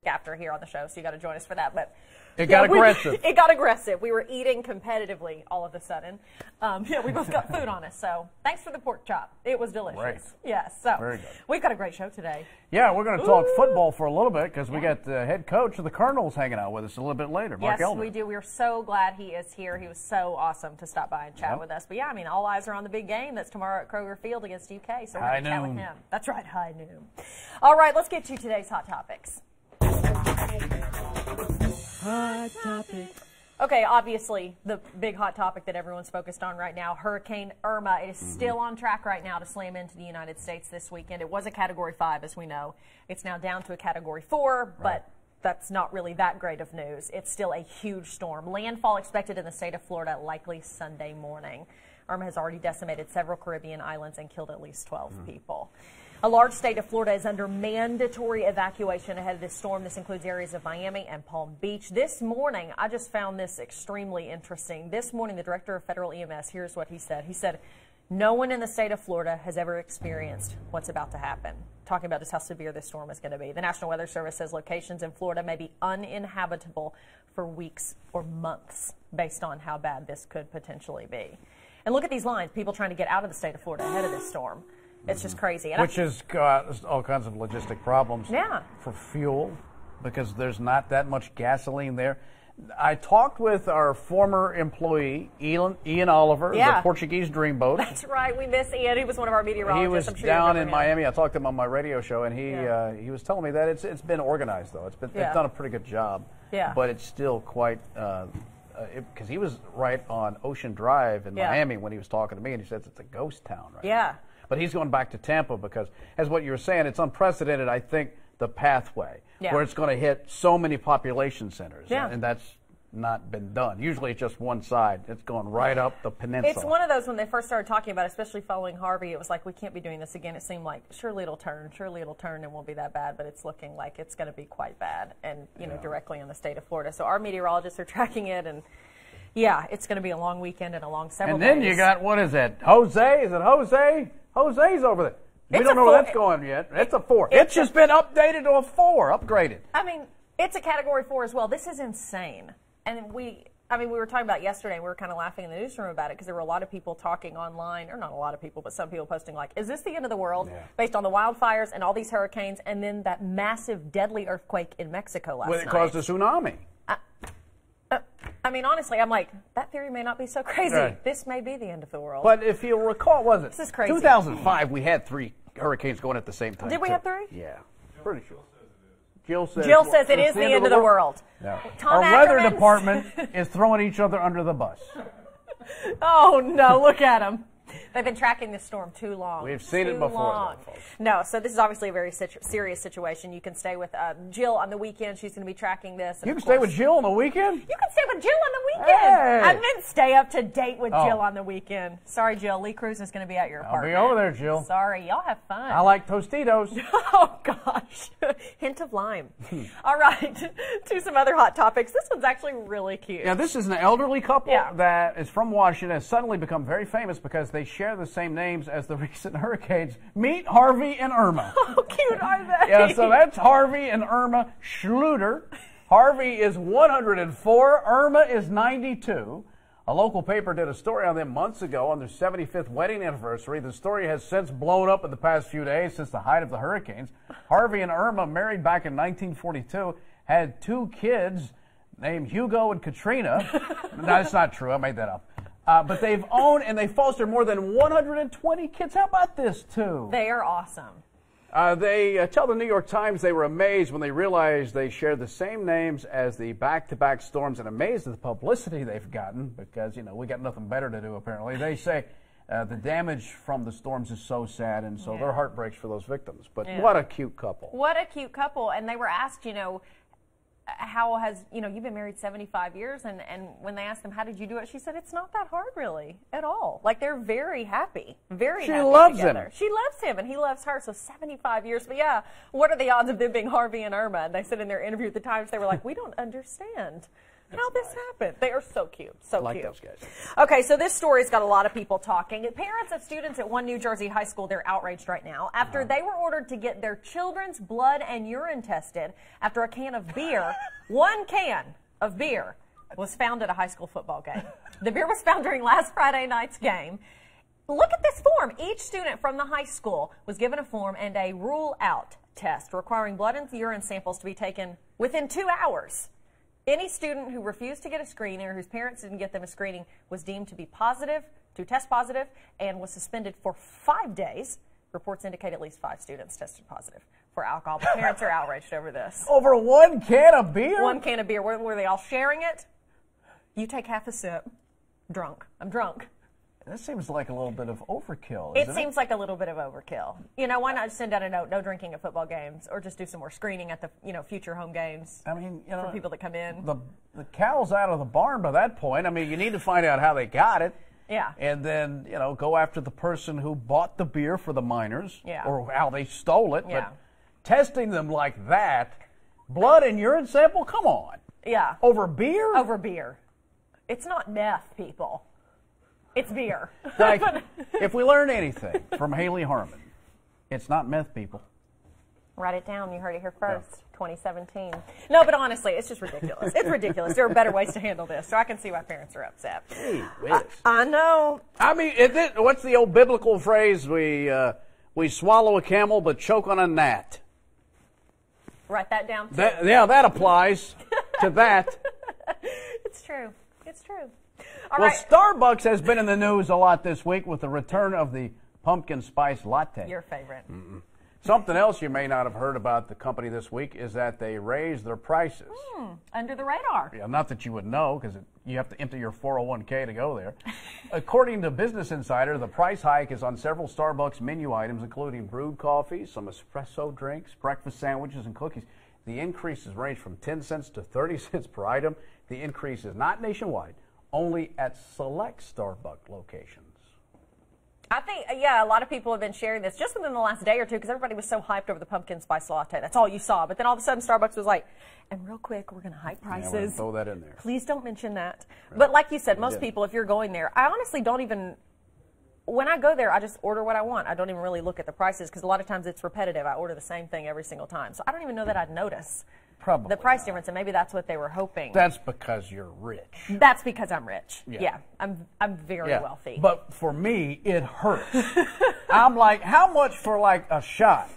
after here on the show, so you got to join us for that. But it got aggressive. It got aggressive. We were eating competitively all of a sudden. We both got food on us. So thanks for the pork chop. It was delicious. Right. Yes. So very good. We've got a great show today. Yeah, we're going to talk football for a little bit because we got the head coach of the Cardinals hanging out with us a little bit later, Mark Elder. Yes, we do. We're so glad he is here. He was so awesome to stop by and chat with us. But yeah, I mean, all eyes are on the big game that's tomorrow at Kroger Field against UK. So we're going to chat with him. That's right, high noon. All right, let's get to today's hot topics. Hot topics. Okay, obviously, the big hot topic that everyone's focused on right now, Hurricane Irma. It is still on track right now to slam into the United States this weekend. It was a Category 5, as we know. It's now down to a Category 4, but that's not really that great of news. It's still a huge storm. Landfall expected in the state of Florida likely Sunday morning. Irma has already decimated several Caribbean islands and killed at least 12 people. A large state of Florida is under mandatory evacuation ahead of this storm. This includes areas of Miami and Palm Beach. This morning, I just found this extremely interesting. This morning, the director of federal EMS, here's what he said. He said, no one in the state of Florida has ever experienced what's about to happen. Talking about just how severe this storm is going to be. The National Weather Service says locations in Florida may be uninhabitable for weeks or months based on how bad this could potentially be. And look at these lines, people trying to get out of the state of Florida ahead of this storm. It's just crazy. And which has got all kinds of logistic problems for fuel because there's not that much gasoline there. I talked with our former employee, Ian Oliver, the Portuguese Dreamboat. That's right. We miss Ian. He was one of our meteorologists. He was down in Miami. I talked to him on my radio show, and he was telling me that it's been organized, though. It's done a pretty good job. Yeah. But it's still quite because he was right on Ocean Drive in Miami when he was talking to me, and he says it's a ghost town right now. But he's going back to Tampa because, as what you were saying, it's unprecedented, I think, the pathway, where it's going to hit so many population centers. And that's not been done. Usually it's just one side. It's going right up the peninsula. It's one of those when they first started talking about it, especially following Harvey, it was like, we can't be doing this again. It seemed like, surely it'll turn, and won't be that bad, but it's looking like it's going to be quite bad and, you know, directly in the state of Florida. So our meteorologists are tracking it, and yeah, it's going to be a long weekend and a long several days. And then you got, what is it, Jose? Is it Jose? Jose's over there. We don't know where that's going yet. It's a 4. It's just been updated to a 4, upgraded. I mean, it's a Category 4 as well. This is insane. And we were talking about yesterday, and we were kind of laughing in the newsroom about it because there were a lot of people talking online, or not a lot of people, but some people posting like, is this the end of the world based on the wildfires and all these hurricanes and then that massive deadly earthquake in Mexico last night? It caused a tsunami. I mean, honestly, I'm like, that theory may not be so crazy. Right. This may be the end of the world. But if you'll recall, was it? This is crazy. 2005, we had 3 hurricanes going at the same time. Did we have 3? Yeah, pretty sure. Jill says it is the end of the world. Yeah. Our weather department is throwing each other under the bus. Oh, no, look at them. They've been tracking this storm too long. We've seen it before. No, so this is obviously a very serious situation. You can stay with Jill on the weekend. She's going to be tracking this. You can stay with Jill on the weekend? You can stay with Jill on the weekend. Hey. I meant stay up to date with Jill on the weekend. Sorry, Jill. Lee Cruz is going to be at your apartment. I'll be over there, Jill. Sorry. Y'all have fun. I like Tostitos. Oh, gosh. Hint of lime. All right. To some other hot topics. This one's actually really cute. Yeah, this is an elderly couple that is from Washington, has suddenly become very famous because they share the same names as the recent hurricanes. Meet Harvey and Irma. How cute are they? Yeah, so that's Harvey and Irma Schluter. Harvey is 104. Irma is 92. A local paper did a story on them months ago on their 75th wedding anniversary. The story has since blown up in the past few days since the height of the hurricanes. Harvey and Irma, married back in 1942, had 2 kids named Hugo and Katrina. No, that's not true. I made that up. But they've owned and they fostered more than 120 kids. How about this, too? They are awesome. They tell the New York Times they were amazed when they realized they shared the same names as the back-to-back storms and amazed at the publicity they've gotten because, you know, we got nothing better to do, apparently. They say the damage from the storms is so sad, and so their heart breaks for those victims. But what a cute couple. What a cute couple. And they were asked, you know, how has, you know, you've been married 75 years, and when they asked them, how did you do it? She said, it's not that hard, really, at all. Like, they're very happy, very happy loves together. him. She loves him, and he loves her, so 75 years. But, yeah, what are the odds of them being Harvey and Irma? And they said in their interview at the Times, they were like, we don't understand. how this happened. They are so cute. So like cute. those guys. Okay, so this story's got a lot of people talking. Parents of students at one New Jersey high school, they're outraged right now after they were ordered to get their children's blood and urine tested after a can of beer, one can of beer, was found at a high school football game. The beer was found during last Friday night's game. Look at this form. Each student from the high school was given a form and a rule-out test requiring blood and urine samples to be taken within 2 hours. Any student who refused to get a screening or whose parents didn't get them a screening was deemed to be positive, to test positive, and was suspended for 5 days. Reports indicate at least 5 students tested positive for alcohol. But parents are outraged over this. Over one can of beer? One can of beer. Were they all sharing it? You take half a sip. Drunk. I'm drunk. That seems like a little bit of overkill. It seems like a little bit of overkill. You know, why not send out a note, no drinking at football games, or just do some more screening at the, future home games. I mean, for people that come in. The cow's out of the barn by that point. I mean, you need to find out how they got it. Yeah. And then, go after the person who bought the beer for the minors. Yeah. Or how they stole it. Yeah. But testing them like that, blood and urine sample, come on. Yeah. Over beer? Over beer. It's not meth, people. It's beer. Like, if we learn anything from Hayley Harmon, it's not meth, people. Write it down. You heard it here first. 2017. No, but honestly, it's just ridiculous. It's ridiculous. There are better ways to handle this, so I can see why parents are upset. Gee whiz. I know. I mean, what's the old biblical phrase? We swallow a camel but choke on a gnat. Write that down, too. That applies to that. It's true. It's true. Well, Starbucks has been in the news a lot this week with the return of the pumpkin spice latte. Your favorite. Something else you may not have heard about the company this week is that they raised their prices. Under the radar. Yeah, not that you would know, because you have to enter your 401k to go there. According to Business Insider, the price hike is on several Starbucks menu items, including brewed coffee, some espresso drinks, breakfast sandwiches, and cookies. The increases range from 10 cents to 30 cents per item. The increase is not nationwide, only at select Starbucks locations. I think, a lot of people have been sharing this just within the last day or two because everybody was so hyped over the pumpkin spice latte. That's all you saw. But then all of a sudden, Starbucks was like, and real quick, we're going to hike prices. Yeah, we're gonna throw that in there. Please don't mention that. Right. But like you said, most people, if you're going there, I honestly don't even, when I go there, I just order what I want. I don't even really look at the prices because a lot of times it's repetitive. I order the same thing every single time. So I don't even know that I'd notice. Probably the price not. difference, and maybe that's what they were hoping. That's because you're rich. That's because I'm rich. Yeah, I'm very wealthy. But for me, it hurts. I'm like, how much for like a shot?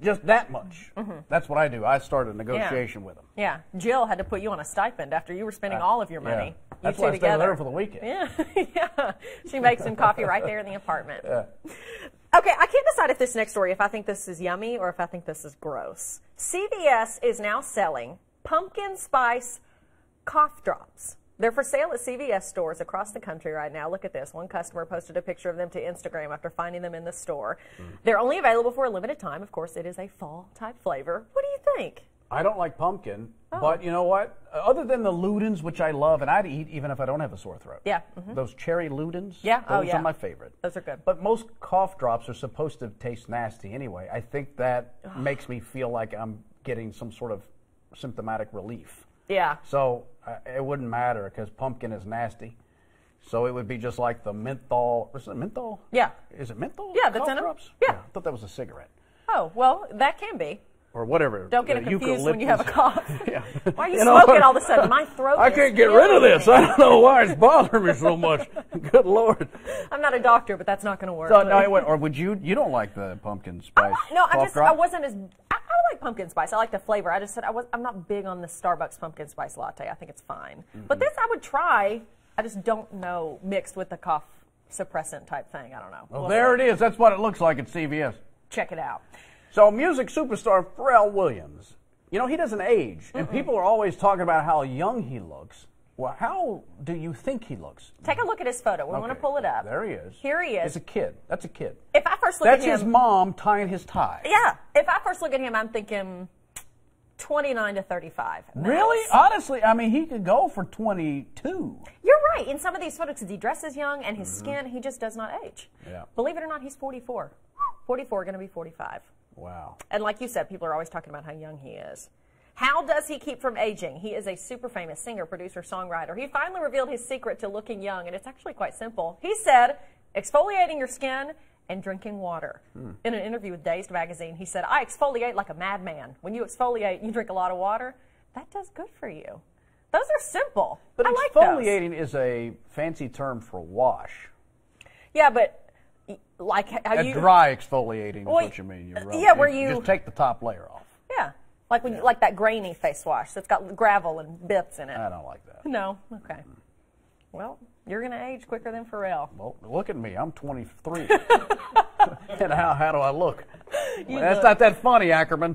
Just that much. That's what I do. I started a negotiation with them. Yeah, Jill had to put you on a stipend after you were spending all of your money. Yeah. That's why I stayed there for the weekend. Yeah, she makes him coffee right there in the apartment. Yeah. Okay, I can't decide if this next story, if I think this is yummy or if I think this is gross. CVS is now selling pumpkin spice cough drops. They're for sale at CVS stores across the country right now. Look at this. One customer posted a picture of them to Instagram after finding them in the store. They're only available for a limited time. Of course, it is a fall-type flavor. What do you think? I don't like pumpkin, but you know what? Other than the Ludens, which I love, and I'd eat even if I don't have a sore throat. Yeah. Those cherry Ludens, those are my favorite. Those are good. But most cough drops are supposed to taste nasty anyway. I think that makes me feel like I'm getting some sort of symptomatic relief. Yeah. So it wouldn't matter because pumpkin is nasty. So it would be just like the menthol. Is it menthol? Yeah. Is it menthol? Yeah, that's cough in them. drops? Yeah. I thought that was a cigarette. Oh, well, that can be. Or whatever. Don't get it confused when you have a cough. Yeah. Why are you smoking all of a sudden? My throat I can't get rid of this. I don't know why it's bothering me so much. Good Lord. I'm not a doctor, but that's not going to work. So, no, or would you don't like the pumpkin spice cough drop? I wasn't as, I like pumpkin spice. I like the flavor. I just said I'm not big on the Starbucks pumpkin spice latte. I think it's fine. But this I would try. I just don't know mixed with the cough suppressant type thing. I don't know. Well, there it is. That's what it looks like at CVS. Check it out. So music superstar Pharrell Williams, he doesn't age. And people are always talking about how young he looks. Well, how do you think he looks? Take a look at his photo. We want to pull it up. There he is. Here he is. It's a kid. That's a kid. If I first look at him. That's his mom tying his tie. Yeah. If I first look at him, I'm thinking 29 to 35. Max. Really? Honestly, I mean, he could go for 22. You're right. In some of these photos, he dresses young, and his skin, he just does not age. Yeah. Believe it or not, he's 44. 44, going to be 45. Wow. And like you said, people are always talking about how young he is. How does he keep from aging? He is a super famous singer, producer, songwriter. He finally revealed his secret to looking young, and it's actually quite simple. He said, exfoliating your skin and drinking water. In an interview with Dazed magazine, he said, I exfoliate like a madman. When you exfoliate and you drink a lot of water, that does good for you. Those are simple. But I like exfoliating is a fancy term for wash. Yeah, but like how A dry exfoliating is what you mean. Where you just take the top layer off. Yeah, like when you, like that grainy face wash that's got gravel and bits in it. I don't like that. No, okay. Well, you're gonna age quicker than Pharrell. Well, look at me. I'm 23. And how do I look? That's not that funny, Ackerman.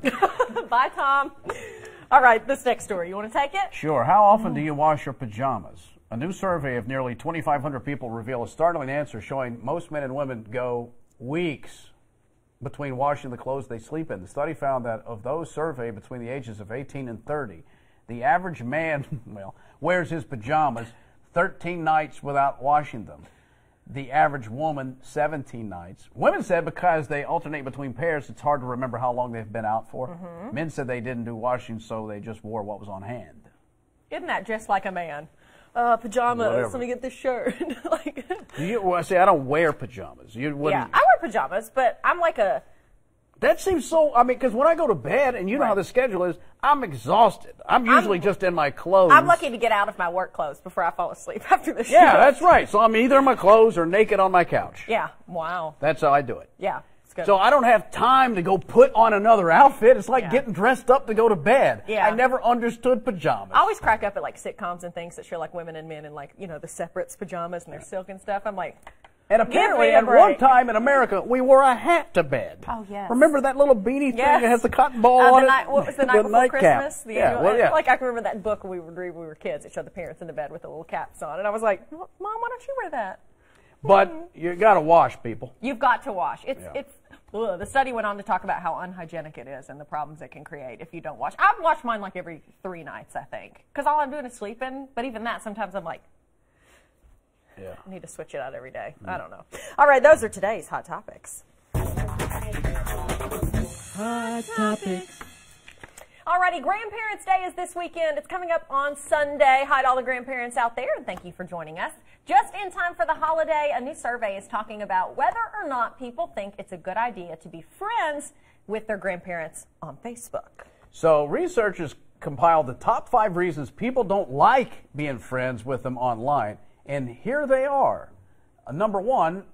Bye, Tom. All right, this next story. You want to take it? Sure. How often do you wash your pajamas? A new survey of nearly 2,500 people revealed a startling answer showing most men and women go weeks between washing the clothes they sleep in. The study found that of those surveyed between the ages of 18 and 30, the average man, wears his pajamas 13 nights without washing them. The average woman, 17 nights. Women said because they alternate between pairs, it's hard to remember how long they've been out for. Men said they didn't do washing, so they just wore what was on hand. Isn't that just like a man? Pajamas. Whatever. Let me get this shirt. Like, See, I don't wear pajamas. yeah, I wear pajamas, but I'm like a. That seems so. Because when I go to bed, and you know how the schedule is, I'm exhausted. I'm usually just in my clothes. I'm lucky to get out of my work clothes before I fall asleep after the show. Yeah, that's right. So I'm either in my clothes or naked on my couch. Yeah. Wow. That's how I do it. Yeah. It's good. So I don't have time to go put on another outfit. It's like getting dressed up to go to bed. Yeah. I never understood pajamas. I always crack up at like sitcoms and things that show like women and men in like, the separates pajamas and their silk and stuff. I'm like, and apparently, give me a at break. one time in America, we wore a hat to bed. Oh, yes. Remember that little beanie thing Yes. that has the cotton ball on it? What was the night before nightcap. Christmas? Yeah. Like I can remember that book we would read when we were kids. It showed the parents in the bed with the little caps on. And I was like, Mom, why don't you wear that? But you got to wash, people. You've got to wash. The study went on to talk about how unhygienic it is and the problems it can create if you don't wash. I wash mine like every 3 nights, I think. Because all I'm doing is sleeping. But even that, sometimes I'm like, Yeah. I need to switch it out every day. I don't know. All right, those are today's Hot Topics. Hot Topics. Alrighty, Grandparents' Day is this weekend. It's coming up on Sunday. Hi to all the grandparents out there, and thank you for joining us. Just in time for the holiday, a new survey is talking about whether or not people think it's a good idea to be friends with their grandparents on Facebook. So researchers compiled the top 5 reasons people don't like being friends with them online. And here they are. Number 1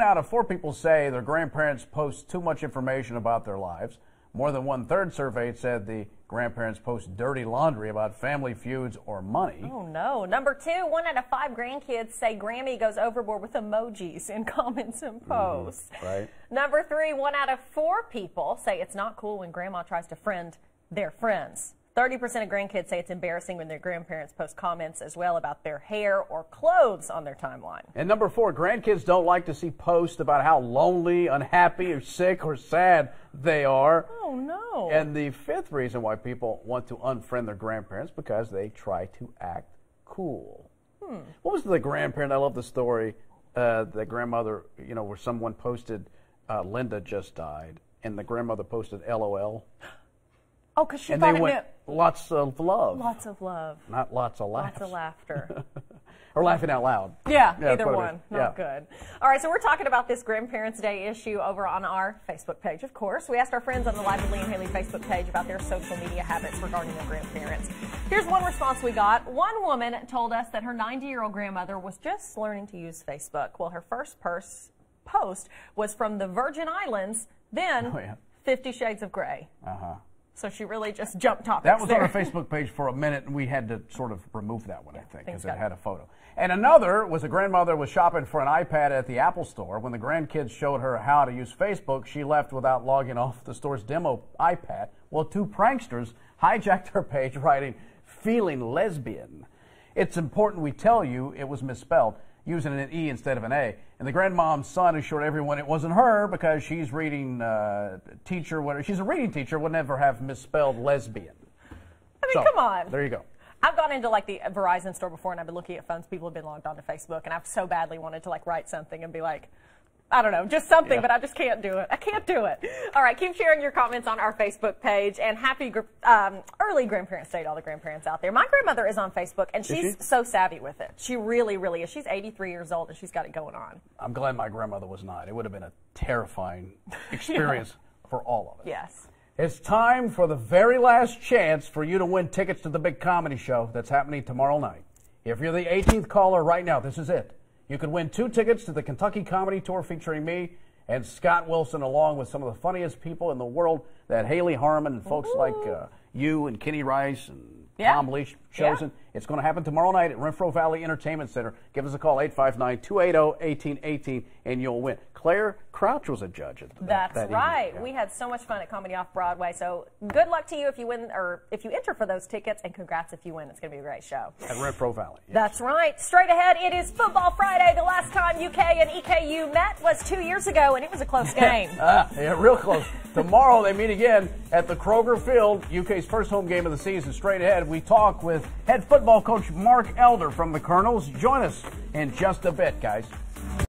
out of 4 people say their grandparents post too much information about their lives. More than 1/3 surveyed said the grandparents post dirty laundry about family feuds or money. Oh, no. Number 2, 1 out of 5 grandkids say Grammy goes overboard with emojis in comments and posts. Right. Number 3, 1 out of 4 people say it's not cool when grandma tries to friend their friends. 30% of grandkids say it's embarrassing when their grandparents post comments as well about their hair or clothes on their timeline. And number 4, grandkids don't like to see posts about how lonely, unhappy, or sick, or sad they are. Oh, no. And the 5th reason why people want to unfriend their grandparents because they try to act cool. What was the grandparent? I love the story. The grandmother, where someone posted, Linda just died, and the grandmother posted LOL. Oh, because she and thought they it went, meant lots of love. lots of love. Not lots of laughs. Lots of laughter. Or laughing out loud. Yeah, that's either what it one. is. Not good. All right, so we're talking about this Grandparents' Day issue over on our Facebook page, of course. We asked our friends on the Live with Lee and Hayley Facebook page about their social media habits regarding their grandparents. Here's one response we got. One woman told us that her 90-year-old grandmother was just learning to use Facebook. Well, her first post was from the Virgin Islands, then 50 Shades of Grey. So she really just jumped topics. That was there. on our Facebook page for a minute, and we had to sort of remove that one, I think, because it had a photo. And another was a grandmother was shopping for an iPad at the Apple Store. When the grandkids showed her how to use Facebook, she left without logging off the store's demo iPad. Well, 2 pranksters hijacked her page, writing, "Feeling lesbian. It's important we tell you it was misspelled, using an E instead of an A." And the grandmom's son assured everyone it wasn't her because she's reading teacher. She's a reading teacher, would never have misspelled lesbian. I mean, come on. There you go. I've gone into like the Verizon store before and I've been looking at phones. People have been logged onto Facebook and I've so badly wanted to like write something and be like, I don't know, just something, Yeah. but I just can't do it. I can't do it. All right, keep sharing your comments on our Facebook page, and happy early Grandparents' Day to all the grandparents out there. My grandmother is on Facebook, and she's so savvy with it. She really, really is. She's 83 years old, and she's got it going on. I'm glad my grandmother was not. It would have been a terrifying experience for all of us. Yes. It's time for the very last chance for you to win tickets to the big comedy show that's happening tomorrow night. If you're the 18th caller right now, this is it. You could win 2 tickets to the Kentucky Comedy Tour featuring me and Scott Wilson, along with some of the funniest people in the world that Hayley Harmon and folks like you and Kenny Rice and Tom Leach chosen. Yeah. It's going to happen tomorrow night at Renfro Valley Entertainment Center. Give us a call, 859-280-1818, and you'll win. Claire Crouch was a judge at That's that right. evening. We had so much fun at Comedy Off Broadway. So good luck to you if you win, or if you enter for those tickets, and congrats if you win. It's going to be a great show. At Renfro Valley. Yes. That's right. Straight ahead, it is Football Friday. The last time UK and EKU met was 2 years ago, and it was a close game. Yeah, real close. Tomorrow they meet again at the Kroger Field, UK's first home game of the season. Straight ahead, we talk with head football coach Mark Elder from the Colonels. Join us in just a bit, guys.